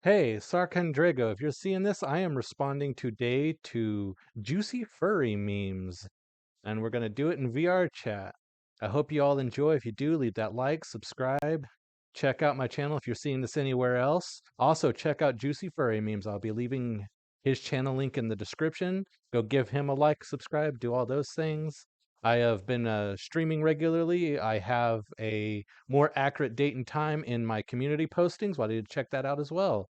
Hey, Sarkandrigo, if you're seeing this, I am responding today to juicy furry memes, and we're going to do it in VR chat. I hope you all enjoy. If you do, leave that like, subscribe, check out my channel if you're seeing this anywhere else. Also, check out Juicy Furry Memes. I'll be leaving his channel link in the description. Go give him a like, subscribe, do all those things. I have been streaming regularly. I have a more accurate date and time in my community postings. Why don't you check that out as well?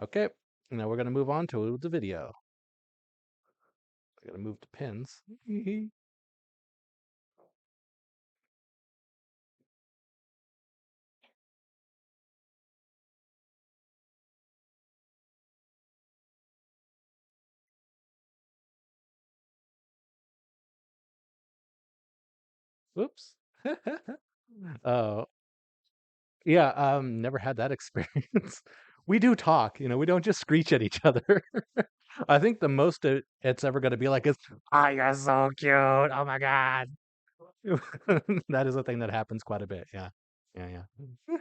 Okay, now we're going to move on to the video. I got to move to pins. Whoops. Oh, yeah, never had that experience. We do talk, we don't just screech at each other. I think the most it's ever going to be like is, "Oh, you're so cute. Oh my God." That is a thing that happens quite a bit. Yeah. Yeah, yeah.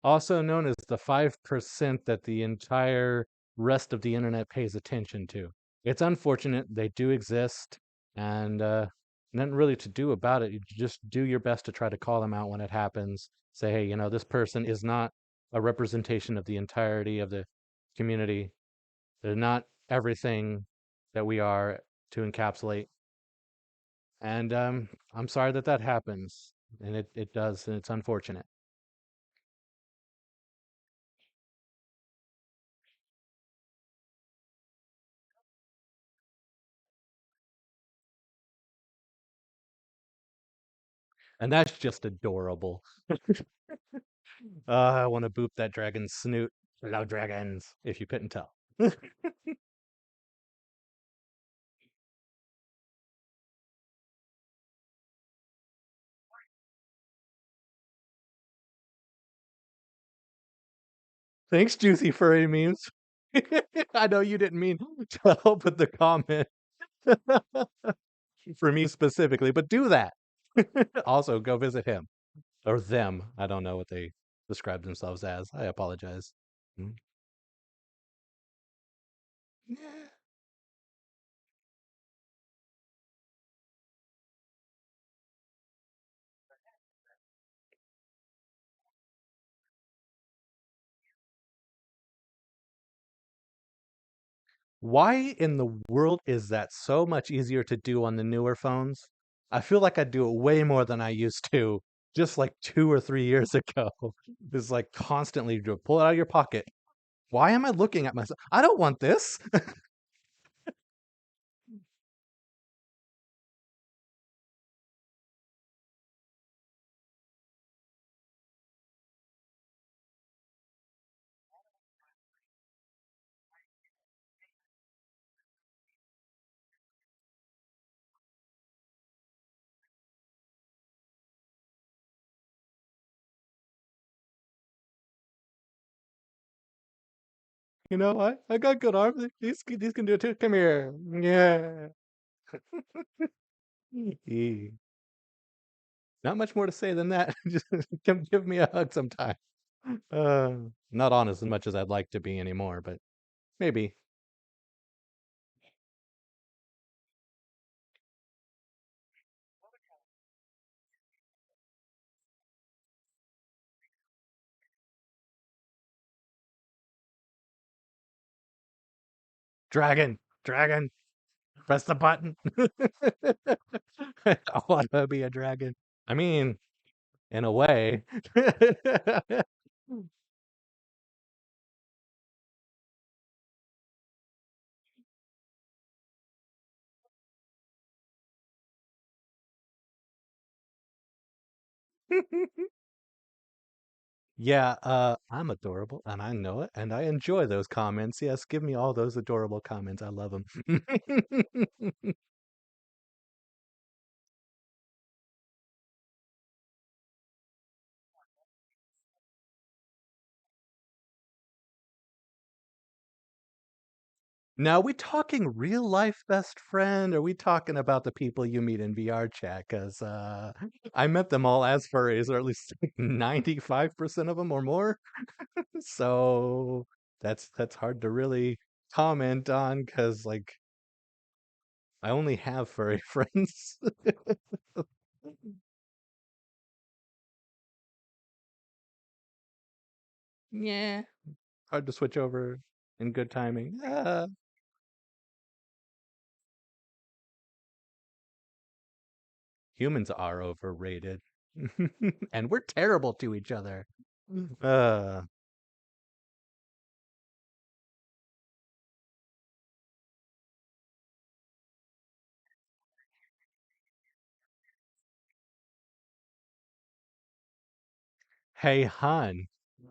Also known as the 5% that the entire rest of the internet pays attention to. It's unfortunate they do exist, and nothing really to do about it. You just do your best to try to call them out when it happens. Say, hey, this person is not a representation of the entirety of the community. They're not everything that we are to encapsulate. And I'm sorry that that happens, and it does, and it's unfortunate. And that's just adorable. I want to boop that dragon's snoot. Hello, dragons, if you couldn't tell. Thanks, Juicy Furry Memes. I know you didn't mean to help with the comment for me specifically, but do that. Also, go visit him or them. I don't know what they describe themselves as. I apologize. Mm. Why in the world is that so much easier to do on the newer phones? I feel like I do it way more than I used to just like 2 or 3 years ago. It's like constantly pull it out of your pocket. Why am I looking at myself? I don't want this. You know what? I got good arms. These can do it too. Come here. Yeah. Eh. Not much more to say than that. Just come give me a hug sometime. Uh, Not on as much as I'd like to be anymore, but maybe. Dragon, dragon, press the button. I want to be a dragon. I mean, in a way. Yeah, I'm adorable and I know it and I enjoy those comments. Yes, give me all those adorable comments. I love them. Now, are we talking real life best friend? Or are we talking about the people you meet in VR chat? Because I met them all as furries, or at least 95% of them or more. So that's hard to really comment on because like I only have furry friends. Yeah, hard to switch over in good timing. Humans are overrated. And we're terrible to each other. Uh, hey, hon,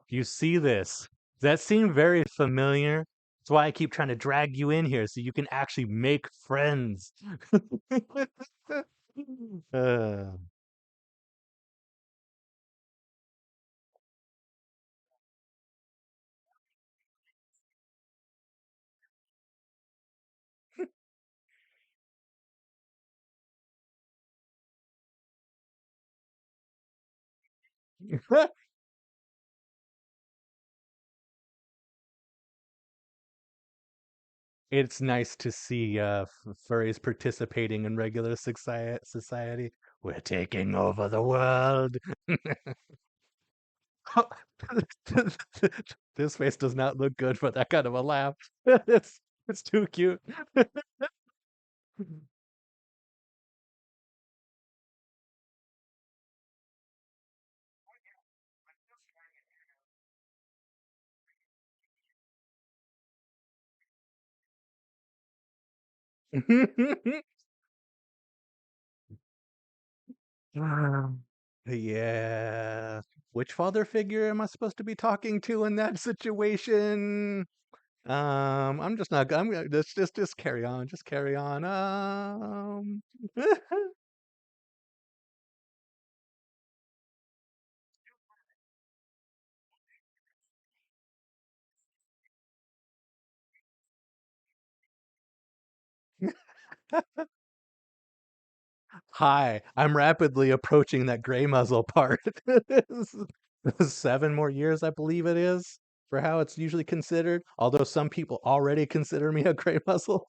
you see this? Does that seem very familiar? That's why I keep trying to drag you in here so you can actually make friends. uh, it's nice to see furries participating in regular society. We're taking over the world. This face does not look good for that kind of a laugh. It's too cute. Yeah. Which father figure am I supposed to be talking to in that situation? I'm just not. I'm gonna just carry on. Just carry on. Hi, I'm rapidly approaching that gray muzzle part. 7 more years, I believe it is, for how it's usually considered. Although some people already consider me a gray muzzle,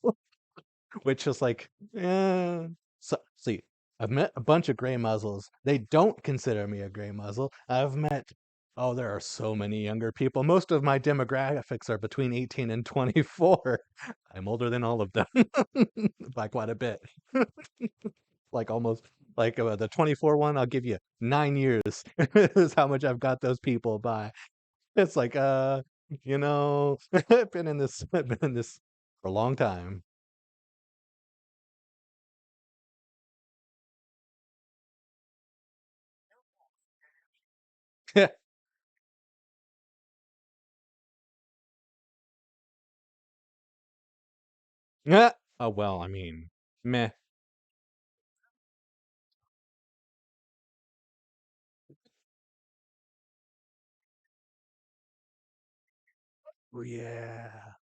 which is like, eh. So, see, I've met a bunch of gray muzzles. They don't consider me a gray muzzle. I've met, oh, there are so many younger people. Most of my demographics are between 18 and 24. I'm older than all of them by quite a bit. Like almost like the 24 one, I'll give you 9 years is how much I've got those people by. It's like, I've been in this for a long time. Yeah. Oh, well, I mean, meh. Oh, yeah.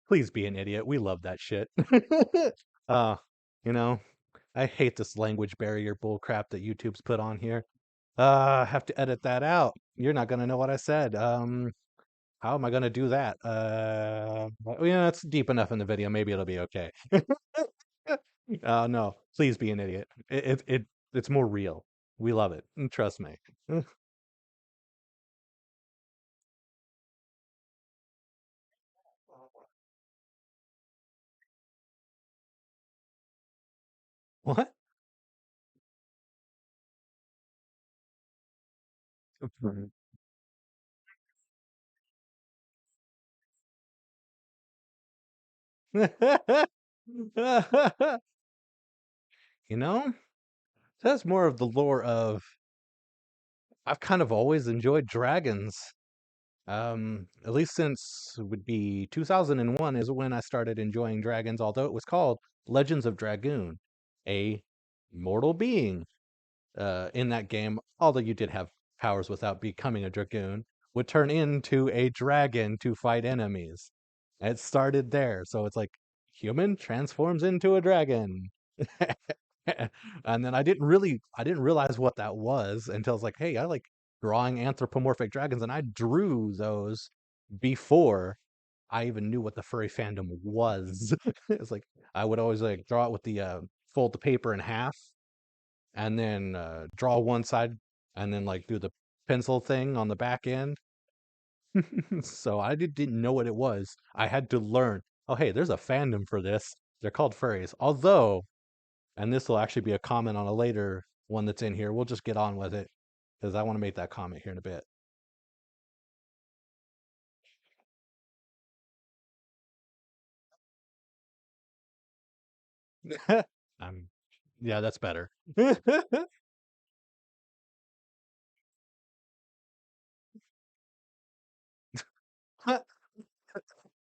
Please be an idiot. We love that shit. uh, you know, I hate this language barrier bullcrap that YouTube's put on here. I have to edit that out. You're not gonna know what I said. How am I gonna do that? Well, yeah, it's deep enough in the video. Maybe it'll be okay. No, please be an idiot. It's more real. We love it. Trust me. What? You know, that's more of the lore of I've kind of always enjoyed dragons. At least since it would be 2001 is when I started enjoying dragons, although it was called Legends of Dragoon, a mortal being in that game, although you did have powers without becoming a dragoon, would turn into a dragon to fight enemies. It started there, so it's like human transforms into a dragon. And then I didn't realize what that was until I was like, hey, I like drawing anthropomorphic dragons, and I drew those before I even knew what the furry fandom was. It's like I would always like draw it with the fold the paper in half and then draw one side and then like do the pencil thing on the back end. So I didn't know what it was. I had to learn. Oh, hey, there's a fandom for this. They're called furries. Although, and this will actually be a comment on a later one that's in here. We'll just get on with it because I want to make that comment here in a bit. um, yeah, that's better.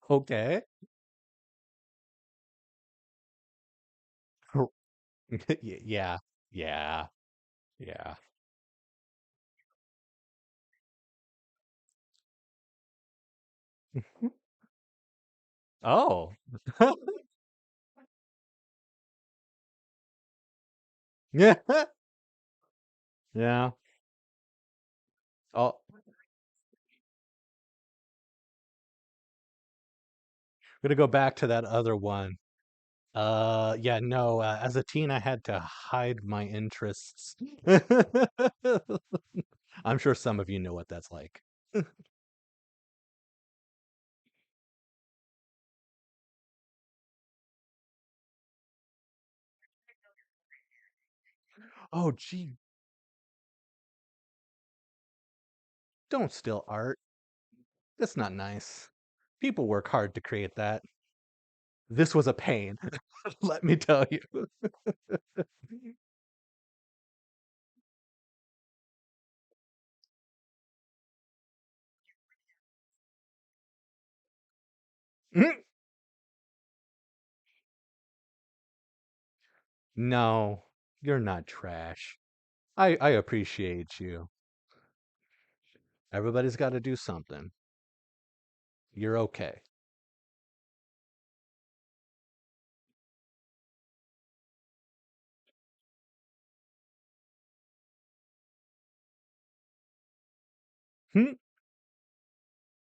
Okay. Yeah, yeah, yeah. Oh. Yeah. Yeah. Oh, gonna go back to that other one. Yeah, no, as a teen, I had to hide my interests. I'm sure some of you know what that's like. Oh, gee, don't steal art. That's not nice. People work hard to create that. This was a pain, let me tell you. No, you're not trash. I appreciate you. Everybody's got to do something. You're okay.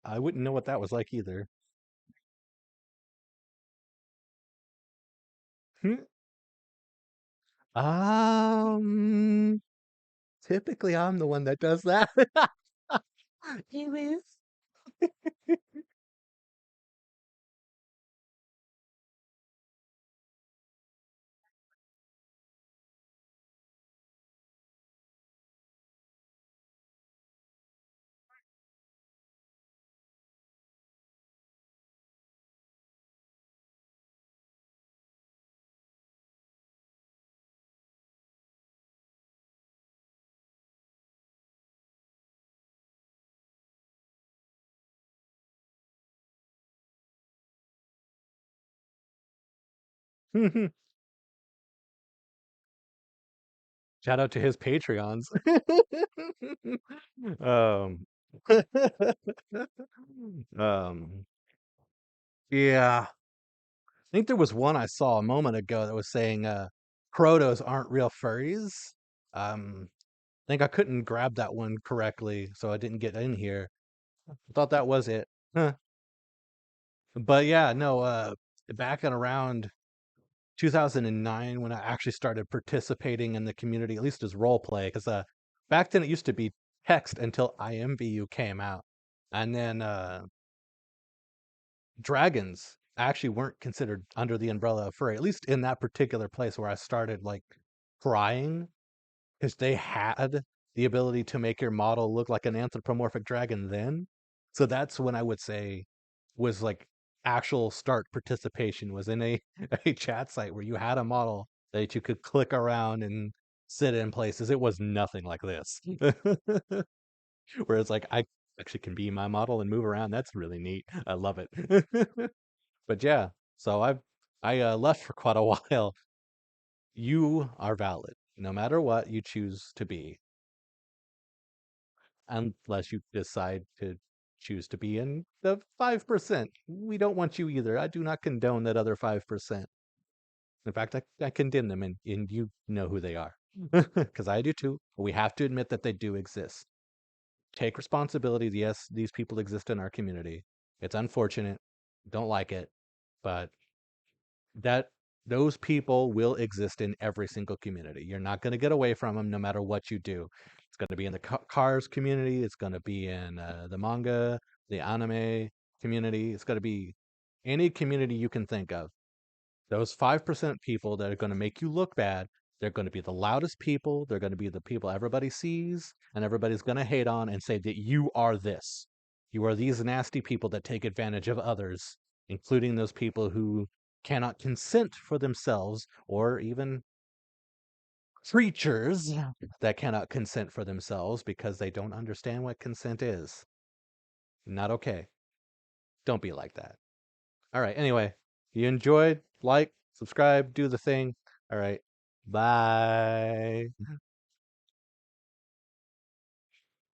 I wouldn't know what that was like either. Um, Typically I'm the one that does that. Anyways. Shout out to his Patreons. um, um, yeah. I think there was one I saw a moment ago that was saying protos aren't real furries. I think I couldn't grab that one correctly, so I didn't get in here. I thought that was it. Huh. But yeah, no, back and around 2009 when I actually started participating in the community, at least as role play, because back then it used to be text until IMVU came out, and then dragons actually weren't considered under the umbrella of furry, at least in that particular place where I started like crying because they had the ability to make your model look like an anthropomorphic dragon then. So that's when I would say was like actual start participation was in a, a chat site where you had a model that you could click around and sit in places. It was nothing like this. Where it's like actually can be my model and move around. That's really neat. I love it. But yeah, so I left for quite a while. You are valid, no matter what you choose to be, unless you decide to choose to be in the 5%. We don't want you either. I do not condone that other 5%. In fact, I condemn them, and you know who they are. Because I do too. We have to admit that they do exist. Take responsibility. Yes, these people exist in our community. It's unfortunate. Don't like it. But that those people will exist in every single community. You're not going to get away from them no matter what you do. It's going to be in the cars community. It's going to be in the manga, the anime community. It's going to be any community you can think of. Those 5% people that are going to make you look bad, they're going to be the loudest people. They're going to be the people everybody sees and everybody's going to hate on and say that you are this. You are these nasty people that take advantage of others, including those people who cannot consent for themselves, or even creatures that cannot consent for themselves because they don't understand what consent is. Not okay. Don't be like that. All right. Anyway, you enjoyed, like, subscribe, do the thing. All right. Bye.